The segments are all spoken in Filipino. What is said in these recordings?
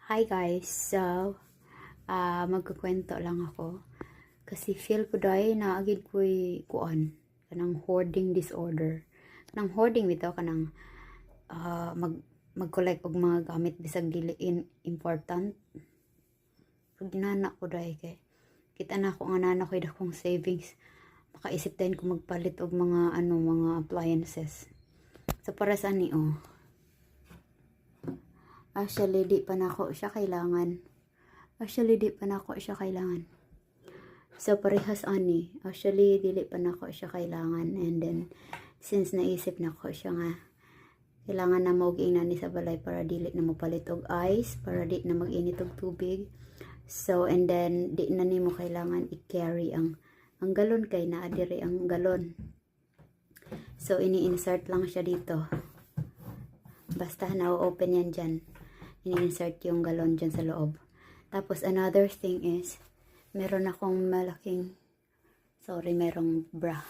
Hi guys, so magkukwento lang ako kasi feel ko dahil naagid ko'y kuan kanang hoarding disorder. Kanang hoarding bitaw kanang mag-collect og mga gamit bisag dili important. Pag ginana ko dahil kay kita na ako nga nana ko'y dakong savings, makaisip din ko magpalit og mga mga appliances. So para sa ni Actually, di pa na ako siya kailangan. So, parehas ani. Actually, dili pa na ako siya kailangan. And then, since naisip na ko siya nga, kailangan na mauging nani sa balay para dili na mapalit og ice, para di na mag-init og tubig. So, and then, di na nimo kailangan i-carry ang galon kay naadiri ang galon. So, ini-insert lang siya dito. Basta na-open yan dyan. Ini-insert yung galon dyan sa loob. Tapos, another thing is, meron akong merong bra.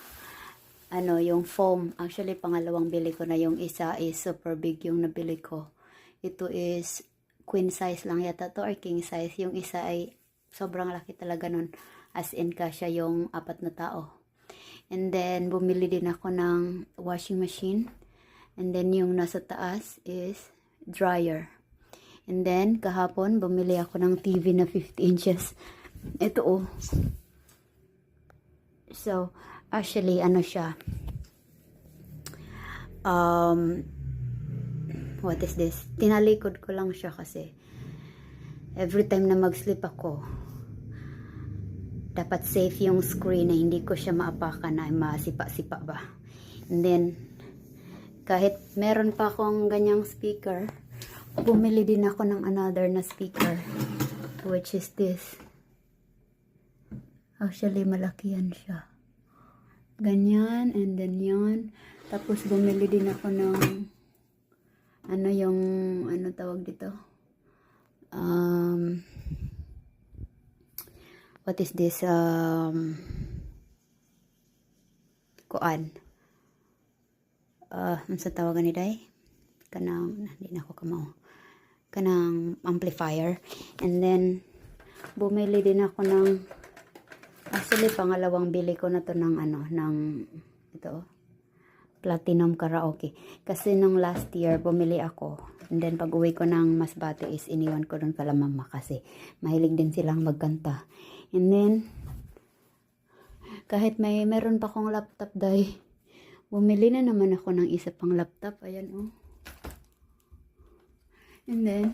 Yung foam. Actually, pangalawang bili ko na. Yung isa is super big yung nabili ko. Ito is queen size lang yata to or king size. Yung isa ay sobrang laki talaga nun. As in, kasya yung 4 na tao. And then, bumili din ako ng washing machine. And then, yung nasa taas is dryer. And then, kahapon, bumili ako ng TV na 50 inches. Ito So, actually, siya. What is this? Tinalikod ko lang siya kasi every time na mag-sleep ako, dapat safe yung screen na hindi ko siya maapakan na masipa-sipa ba. And then, kahit meron pa akong ganyang speaker, bumili din ako ng another na speaker, which is this. Actually, malaki yan siya. Ganyan, and then yan. Tapos, bumili din ako ng tawag dito? What is this? Kuan. Ano sa tawagan ni Day? Hindi na ako kamao. Kanang amplifier. And then, bumili din ako ng, actually, pangalawang bili ko na to ng Platinum Karaoke. Kasi nung last year, bumili ako. And then, pag uwi ko ng Masbate is iniwan ko dun kala mama kasi mahilig din silang magkanta. And then, kahit meron pa akong laptop dahil, bumili na naman ako ng isa pang laptop. Ayan And then,